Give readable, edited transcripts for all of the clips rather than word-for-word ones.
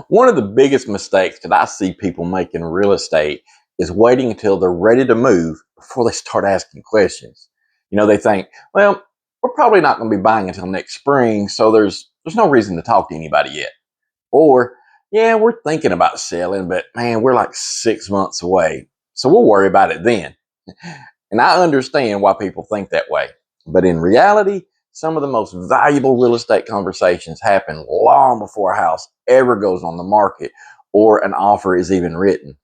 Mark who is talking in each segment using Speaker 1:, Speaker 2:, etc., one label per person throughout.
Speaker 1: One of the biggest mistakes that I see people make in real estate is waiting until they're ready to move before they start asking questions. They think, well, we're probably not going to be buying until next spring, so there's no reason to talk to anybody yet. Or, yeah, we're thinking about selling, but man, we're like 6 months away, so we'll worry about it then. And I understand why people think that way. But in reality, some of the most valuable real estate conversations happen long before a house ever goes on the market or an offer is even written.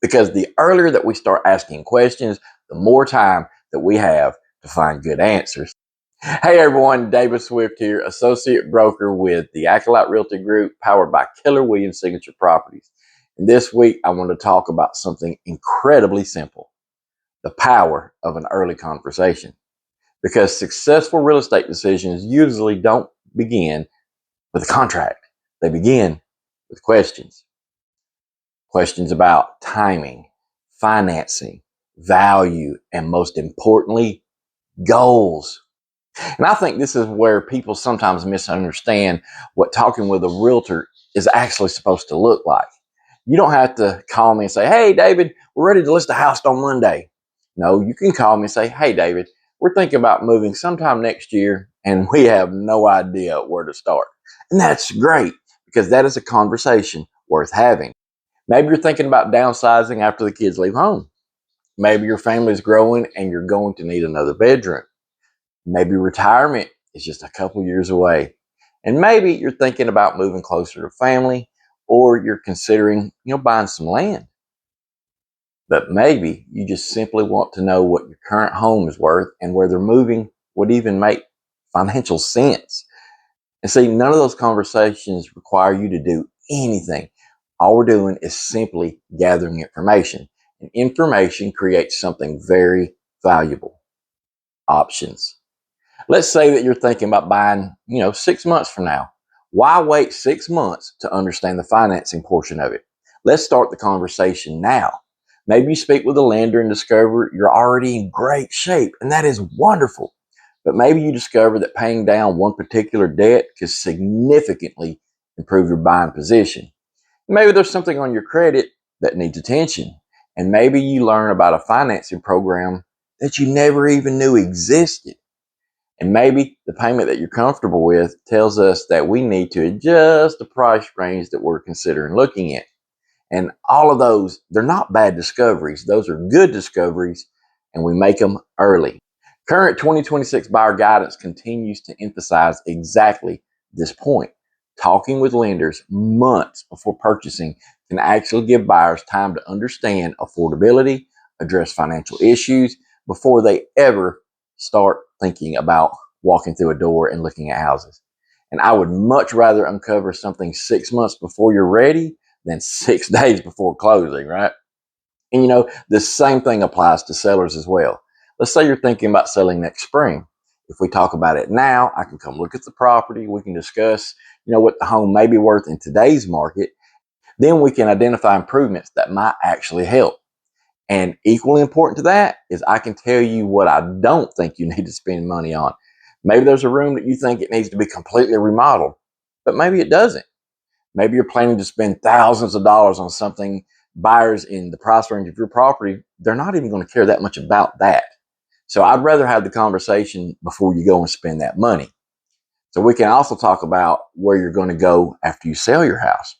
Speaker 1: Because the earlier that we start asking questions, the more time that we have to find good answers. Hey everyone, David Swift here, associate broker with the Acolyte Realty Group, powered by Keller Williams Signature Properties. And this week, I want to talk about something incredibly simple: the power of an early conversation. Because successful real estate decisions usually don't begin with a contract. They begin with questions. Questions about timing, financing, value, and most importantly, goals. And I think this is where people sometimes misunderstand what talking with a realtor is actually supposed to look like. You don't have to call me and say, hey, David, we're ready to list a house on Monday. No, you can call me and say, hey, David, we're thinking about moving sometime next year and we have no idea where to start. And that's great, because that is a conversation worth having. Maybe you're thinking about downsizing after the kids leave home. Maybe your family's growing and you're going to need another bedroom. Maybe retirement is just a couple years away. And maybe you're thinking about moving closer to family, or you're considering, buying some land. But maybe you just simply want to know what your current home is worth and whether moving would even make financial sense. And see, none of those conversations require you to do anything. All we're doing is simply gathering information. And information creates something very valuable: options. Let's say that you're thinking about buying, 6 months from now. Why wait 6 months to understand the financing portion of it? Let's start the conversation now. Maybe you speak with a lender and discover you're already in great shape, and that is wonderful. But maybe you discover that paying down one particular debt could significantly improve your buying position. Maybe there's something on your credit that needs attention. And maybe you learn about a financing program that you never even knew existed. And maybe the payment that you're comfortable with tells us that we need to adjust the price range that we're considering looking at. And all of those, they're not bad discoveries. Those are good discoveries, and we make them early. Current 2026 buyer guidance continues to emphasize exactly this point. Talking with lenders months before purchasing can actually give buyers time to understand affordability, address financial issues before they ever start thinking about walking through a door and looking at houses. And I would much rather uncover something 6 months before you're ready than 6 days before closing, right? And the same thing applies to sellers as well. Let's say you're thinking about selling next spring. If we talk about it now, I can come look at the property. We can discuss, what the home may be worth in today's market. Then we can identify improvements that might actually help. And equally important to that is I can tell you what I don't think you need to spend money on. Maybe there's a room that you think it needs to be completely remodeled, but maybe it doesn't. Maybe you're planning to spend thousands of dollars on something. Buyers in the price range of your property, they're not even going to care that much about that. So I'd rather have the conversation before you go and spend that money. So we can also talk about where you're going to go after you sell your house.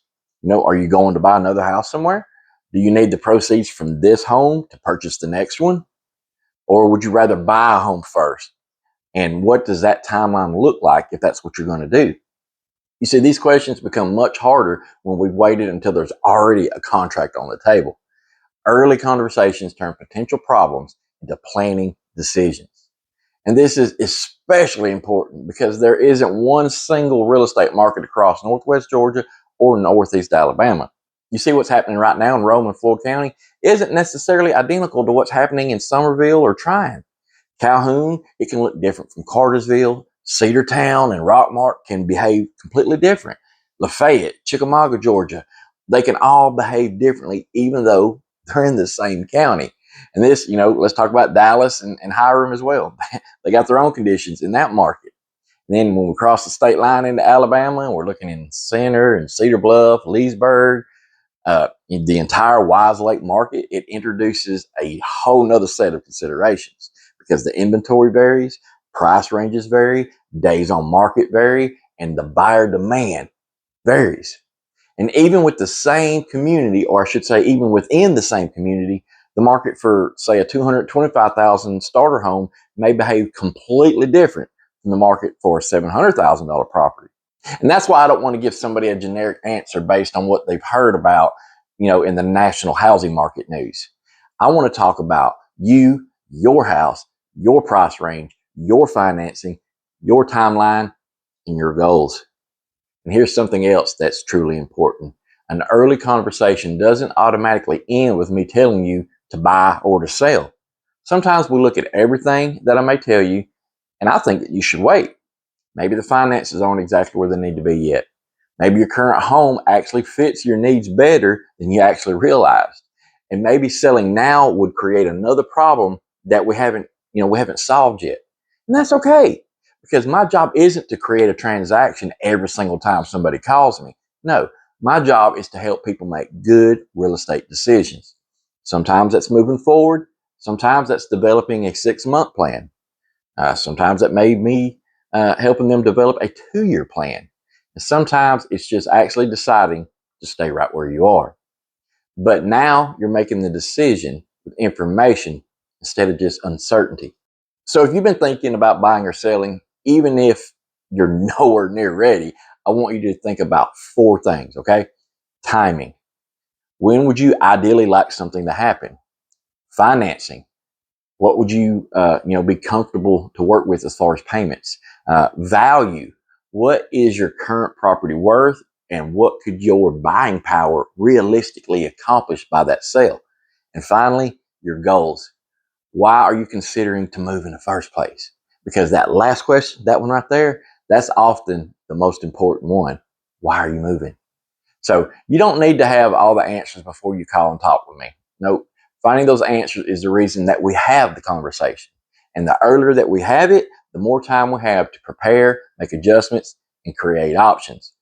Speaker 1: Are you going to buy another house somewhere? Do you need the proceeds from this home to purchase the next one? Or would you rather buy a home first? And what does that timeline look like if that's what you're going to do? You see, these questions become much harder when we've waited until there's already a contract on the table. Early conversations turn potential problems into planning decisions. And this is especially important because there isn't one single real estate market across Northwest Georgia or Northeast Alabama. You see what's happening right now in Rome and Floyd County isn't necessarily identical to what's happening in Summerville or Tryon. Calhoun, it can look different from Cartersville. Cedartown and Rockmart can behave completely different. Lafayette, Chickamauga, Georgia, they can all behave differently even though they're in the same county. And this, let's talk about Dallas and Hiram as well. They got their own conditions in that market. Then when we cross the state line into Alabama, we're looking in Center and Cedar Bluff, Leesburg, in the entire Wise Lake market. It introduces a whole nother set of considerations because the inventory varies, price ranges vary, days on market vary, and the buyer demand varies. And even with the same community, or I should say, even within the same community, the market for, say, a $225,000 starter home may behave completely different from the market for a $700,000 property. And that's why I don't want to give somebody a generic answer based on what they've heard about, in the national housing market news. I want to talk about you, your house, your price range, your financing, your timeline, and your goals. And here's something else that's truly important. An early conversation doesn't automatically end with me telling you to buy or to sell. Sometimes we look at everything that I may tell you, and I think that you should wait. Maybe the finances aren't exactly where they need to be yet. Maybe your current home actually fits your needs better than you actually realized. And maybe selling now would create another problem that we haven't solved yet. And that's okay, because my job isn't to create a transaction every single time somebody calls me. No, my job is to help people make good real estate decisions. Sometimes that's moving forward. Sometimes that's developing a 6-month plan. Sometimes that may be helping them develop a 2-year plan. And sometimes it's just actually deciding to stay right where you are. But now you're making the decision with information instead of just uncertainty. So if you've been thinking about buying or selling, even if you're nowhere near ready, I want you to think about 4 things, okay? Timing. When would you ideally like something to happen? Financing. What would you, be comfortable to work with as far as payments? Value. What is your current property worth, and what could your buying power realistically accomplish by that sale? And finally, your goals. Why are you considering to move in the first place? Because that last question, that one right there, that's often the most important one. Why are you moving? So you don't need to have all the answers before you call and talk with me. Nope. Finding those answers is the reason that we have the conversation. And the earlier that we have it, the more time we have to prepare, make adjustments, and create options.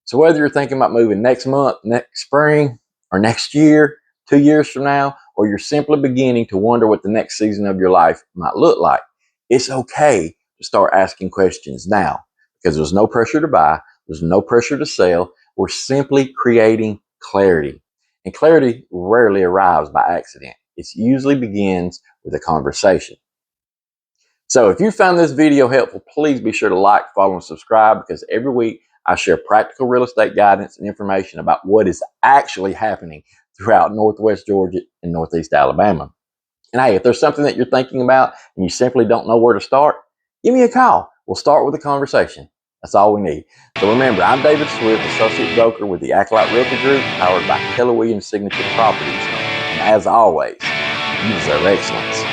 Speaker 1: So whether you're thinking about moving next month, next spring, or next year, 2 years from now, or you're simply beginning to wonder what the next season of your life might look like, it's okay to start asking questions now, because there's no pressure to buy, there's no pressure to sell. We're simply creating clarity. And clarity rarely arrives by accident. It usually begins with a conversation. So if you found this video helpful, please be sure to like, follow, and subscribe, because every week I share practical real estate guidance and information about what is actually happening throughout Northwest Georgia and Northeast Alabama. And hey, if there's something that you're thinking about and you simply don't know where to start, give me a call. We'll start with a conversation. That's all we need. So remember, I'm David Swift, Associate Broker with the Acolyte Realty Group, powered by Keller Williams Signature Properties. And as always, you deserve excellence.